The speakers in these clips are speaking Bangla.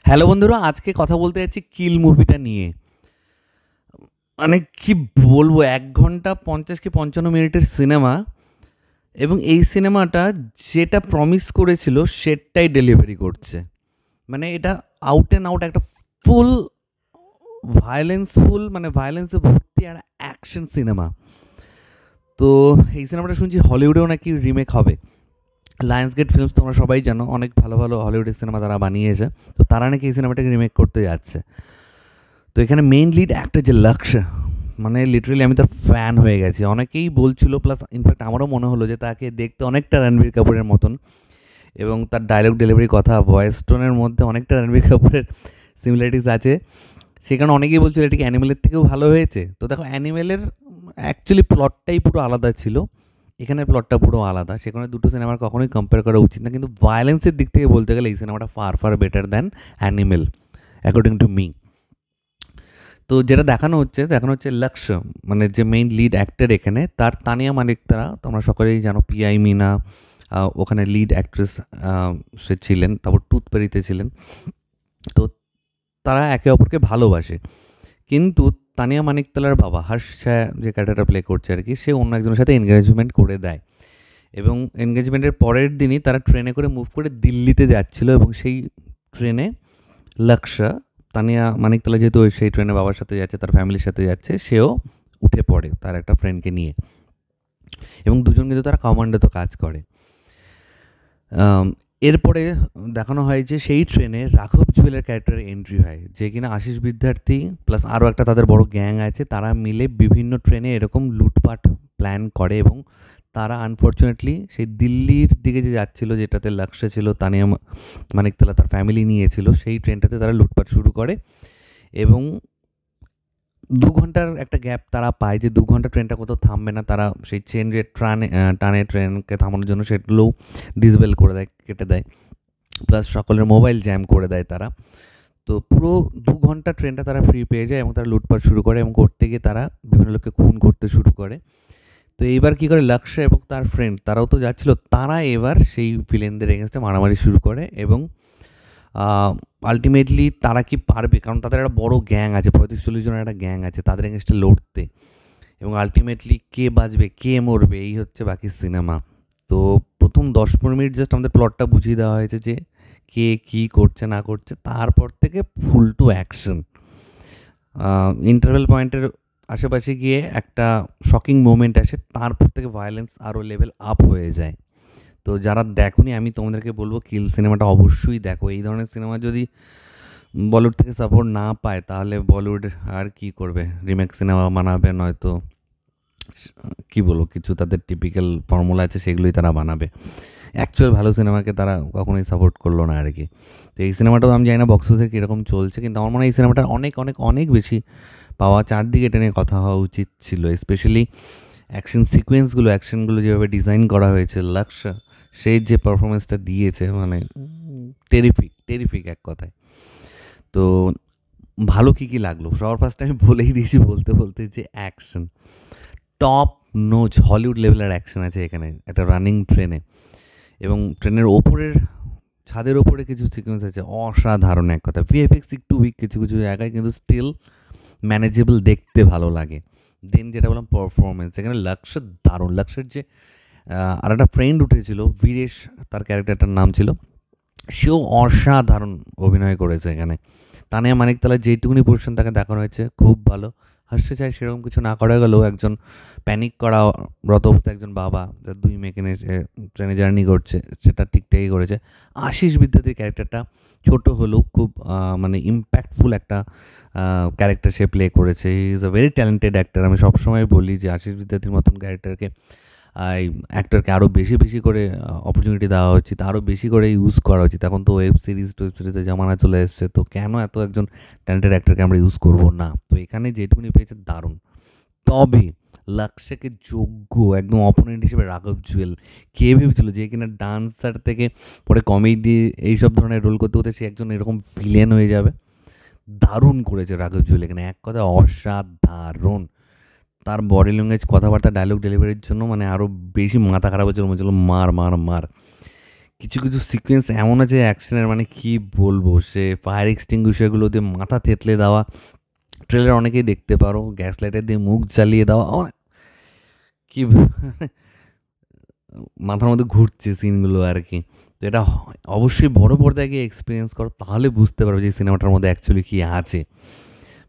হ্যালো বন্ধুরা, আজকে কথা বলতে যাচ্ছি কিল মুভিটা নিয়ে। মানে কি বলবো, 1 ঘন্টা 50 কি 55 মিনিটের সিনেমা, এবং এই সিনেমাটা যেটা প্রমিস করেছিল সেটাই ডেলিভারি করছে। মানে এটা আউট অ্যান্ড আউট একটা ফুল ভায়োলেন্সফুল, মানে ভায়োলেন্সে ভর্তি একটা অ্যাকশন সিনেমা। তো এই সিনেমাটা শুনছি হলিউডেও নাকি রিমেক হবে। লায়ন্স গেট ফিল্মস তোমরা সবাই জানো, অনেক ভালো ভালো হলিউডের সিনেমা তারা বানিয়েছে। তো তারা নাকি এই সিনেমাটাকে রিমেক করতে যাচ্ছে। তো এখানে মেইন লিড অ্যাক্টর যে লক্ষ্য, মানে লিটারালি আমি তার ফ্যান হয়ে গেছি। অনেকেই বলছিল, প্লাস ইনফ্যাক্ট আমারও মনে হলো যে তাকে দেখতে অনেকটা রণবীর কাপুরের মতন, এবং তার ডায়লগ ডেলিভারি, কথা, ভয়েস টোনের মধ্যে অনেকটা রণবীর কাপুরের সিমিলারিটিস আছে। সে কারণে অনেকেই বলছিল এটিকে অ্যানিমেলের থেকেও ভালো হয়েছে। তো দেখো, অ্যানিমেলের অ্যাকচুয়ালি প্লটটাই পুরো আলাদা ছিল, এখানের প্লটটা পুরো আলাদা। সেখানে দুটো সিনেমার কখনোই কম্পেয়ার করা উচিত না, কিন্তু ভায়োলেন্সের দিক থেকে বলতে গেলে এই সিনেমাটা far far better than animal, according to me. তো যেটা দেখানো হচ্ছে লক্ষ্য, মানে যে মেইন লিড অ্যাক্টর এখানে, তার তানিয়া মালিক, তারা তোমরা সকলেই জানো, পিআই মিনা ওখানে লিড অ্যাক্ট্রেস সে ছিলেন, তারপর টুথপেরিতে ছিলেন। তো তারা একে অপরকে ভালোবাসে, কিন্তু তানিয়া মানিকতলার বাবা হর্ষ ছায়া যে ক্যারেক্টারটা প্লে করছে আর কি, সে অন্য একজনের সাথে এনগেজমেন্ট করে দেয়, এবং এনগেজমেন্টের পরের দিনই তারা ট্রেনে করে মুভ করে দিল্লিতে যাচ্ছিল, এবং সেই ট্রেনে লক্ষ্য, তানিয়া মানিকতলা যেহেতু সেই ট্রেনে বাবার সাথে যাচ্ছে, তার ফ্যামিলির সাথে যাচ্ছে, সেও উঠে পড়ে তার একটা ফ্রেন্ডকে নিয়ে, এবং দুজন কিন্তু তারা কমান্ডোতে কাজ করে। এরপরে দেখানো হয় যে সেই ট্রেনে রাঘব জুয়েলের ক্যারেক্টারের এন্ট্রি হয়, যে কিনা আশিস বিদ্যার্থী প্লাস আরও একটা তাদের বড় গ্যাং আছে, তারা মিলে বিভিন্ন ট্রেনে এরকম লুটপাট প্ল্যান করে, এবং তারা আনফর্চুনেটলি সেই দিল্লির দিকে যে যাচ্ছিলো, যেটাতে লক্ষ্য ছিল, তানিয়া মানিকতলা তার ফ্যামিলি নিয়েছিল, সেই ট্রেনটাতে তারা লুটপাট শুরু করে। এবং 2 ঘন্টার একটা গ্যাপ তারা পায়, যে 2 ঘন্টা ট্রেনটা কোথাও থামবে না, তারা সেই চেন যে টানে ট্রেনকে থামানোর জন্য, সেগুলোও ডিসেবল করে দেয়, কেটে দেয়, প্লাস সকলের মোবাইল জ্যাম করে দেয় তারা। তো পুরো 2 ঘন্টা ট্রেনটা তারা ফ্রি পেয়ে যায়, এবং তারা লুটপাট শুরু করে, এবং করতে গিয়ে তারা বিভিন্ন লোককে খুন করতে শুরু করে। তো এইবার কী করে, লক্ষ্য এবং তার ফ্রেন্ড, তারাও তো যাচ্ছিল, তারা এবার সেই ভিলেনদের এগেনস্টে মারামারি শুরু করে, এবং আলটিমেটলি তারা কি পারবে, কারণ তাদের একটা বড় গ্যাং আছে, 35-40 জনের একটা গ্যাং আছে, তাদের এগেনস্টে লড়তে, এবং আলটিমেটলি কে বাঁচবে কে মরবে, এই হচ্ছে বাকি সিনেমা। তো প্রথম 10-15 মিনিট জাস্ট আমাদের প্লটটা বুঝিয়ে দেওয়া হয়েছে যে কে কী করছে না করছে, তারপর থেকে ফুল টু অ্যাকশন। ইন্টারভেল পয়েন্টের আশেপাশে গিয়ে একটা শকিং মোমেন্ট আসে, তারপর থেকে ভায়োলেন্স আরও লেভেল আপ হয়ে যায়। তো যারা দেখোনি, আমি তোমাদেরকে বলবো কিল সিনেমাটা অবশ্যই দেখো। এই ধরনের সিনেমা যদি বলিউড থেকে সাপোর্ট না পায়, তাহলে বলিউড আর কি করবে, রিমেক সিনেমা বানাবে, নয়তো কী বলবো, কিছু তাদের টিপিক্যাল ফর্মুলা আছে, সেগুলোই তারা বানাবে। অ্যাকচুয়াল ভালো সিনেমাকে তারা কখনোই সাপোর্ট করলো না আর কি। তো এই সিনেমাটাও আমি জানি না বক্স অফিসে কীরকম চলছে, কিন্তু আমার মনে হয় এই সিনেমাটার অনেক অনেক অনেক বেশি পাওয়া, চারদিকে টেনে কথা হওয়া উচিত ছিল। স্পেশালি অ্যাকশন সিকোয়েন্সগুলো, অ্যাকশনগুলো যেভাবে ডিজাইন করা হয়েছে, লক্ষ্য সেই যে পারফরমেন্সটা দিয়েছে, মানে টেরিফিক টেরিফিক এক কথায়। তো ভালো কী কী লাগলো, সবার ফার্স্ট আমি বলেই দিয়েছি বলতে বলতে, যে অ্যাকশন টপ নোচ হলিউড লেভেলের অ্যাকশন আছে এখানে, একটা রানিং ট্রেনে, এবং ট্রেনের ওপরের ছাদের ওপরে কিছু সিকোয়েন্স আছে অসাধারণ এক কথা। ভিএফএক্স একটু উইক কিছু কিছু জায়গায়, কিন্তু স্টিল ম্যানেজেবল, দেখতে ভালো লাগে। দেন যেটা বললাম পারফরমেন্স, এখানে লক্ষ্য দারুণ। লক্ষ্যের যে আর একটা ফ্রেন্ড উঠেছিল, বীরেশ তার ক্যারেক্টারটার নাম ছিল, সেও অসাধারণ অভিনয় করেছে এখানে। তানিয়া মানিকতলার যেইটুকুনি পোর্শন তাকে দেখানো হয়েছে খুব ভালো। হাসতে চাই সেরকম কিছু না করা গেলেও একজন প্যানিক করা রত অবস্থায় একজন বাবা যার 2 মেয়েকে নিয়ে ট্রেনে জার্নি করছে, সেটা ঠিকঠাকই করেছে। আশিস বিদ্যার্থীর ক্যারেক্টারটা ছোট হলেও খুব মানে ইম্প্যাক্টফুল একটা ক্যারেক্টার সে প্লে করেছে। He is a very talented actor. আমি সবসময় বলি যে আশিস বিদ্যার্থীর মতন ক্যারেক্টারকে, এই অ্যাক্টরকে আরও বেশি বেশি করে অপরচুনিটি দেওয়া উচিত, আরও বেশি করে ইউজ করা উচিত। এখন তো ওয়েব সিরিজের জামানা চলে এসছে, তো কেন এত একজন ট্যালেন্টেড অ্যাক্টরকে আমরা ইউজ করবো না? তো এখানে যেটুকুনি পেয়েছে দারুণ। তবে লক্ষ্যকে যোগ্য একদম অপোনেন্ট হিসেবে রাঘব জুয়েল, কে ভেবেছিল যে কিনা ডান্সার থেকে পরে কমেডি এইসব ধরনের রোল করতে করতে সে একজন এরকম ভিলেন হয়ে যাবে। দারুণ করেছে রাঘব জুয়েল এখানে, এক কথা অসাধারণ। তার বডি ল্যাঙ্গুয়েজ, কথাবার্তা, ডায়লগ ডেলিভারির জন্য মানে আরও বেশি মাথা খারাপ হচ্ছিল, মনে হচ্ছিল মার মার মার। কিছু কিছু সিকোয়েন্স এমন আছে অ্যাকশনের, মানে কি বলবো, সে ফায়ার এক্সটিংগুইশারগুলো দিয়ে মাথা থেতলে দেওয়া, ট্রেলার অনেকেই দেখতে পারো, গ্যাস লাইটার দিয়ে মুখ জ্বালিয়ে দেওয়া, কি মাথার মধ্যে ঘুরছে সিনগুলো আর কি। তো এটা অবশ্যই বড় পর্দায় গিয়ে এক্সপিরিয়েন্স করো, তাহলে বুঝতে পারবে যে সিনেমাটার মধ্যে অ্যাকচুয়ালি কী আছে।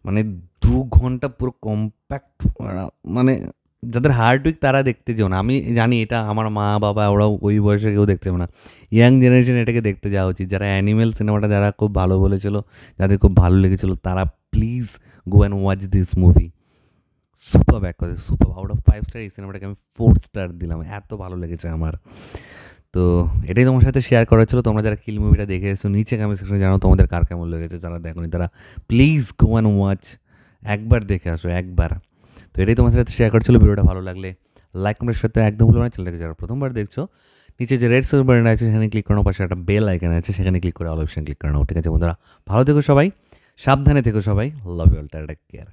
মানে 2 ঘন্টা পুরো কম্প্যাক্ট, মানে যাদের হার্ড উইক তারা দেখতে যেও না, আমি জানি এটা আমার মা বাবা ওরাও ওই বয়সে কেউ দেখতে হবে না, ইয়াং জেনারেশন এটাকে দেখতে যাওয়া উচিত। যারা অ্যানিমেল সিনেমাটা যারা খুব ভালো বলেছিল, যাদের খুব ভালো লেগেছিলো, তারা please go and watch this movie. Super এক কথা, সুপার, আউট অফ 5 স্টার এই সিনেমাটাকে আমি 4 স্টার দিলাম, এত ভালো লেগেছে আমার। তো এটাই তোমার সাথে শেয়ার করা ছিল। তোমরা যারা কিল মুভিটা দেখে এসো নিচে কমেন্ট সেকশনে জানাও তোমাদের কার কেমন লেগেছে, যারা দেখোনি তারা প্লিজ গো অ্যান্ড ওয়াচ, একবার দেখে আসো একবার। তো এটাই তোমার সাথে শেয়ার করেছিল। ভিডিওটা ভালো লাগলে লাইক কমেন্টের সাথে একদম ভুলো না। চ্যানেলটাকে যারা প্রথমবার দেখছো, নিচে যে রেড সাবস্ক্রাইব বাটন আছে সেখানে ক্লিক করানোর পাশে একটা বেল আইকন আছে, সেখানে ক্লিক করে অল অপশন ক্লিক করে নাও। ঠিক আছে বন্ধুরা, ভালো থেকো সবাই, সাবধানে থেকো সবাই, love you all, take care.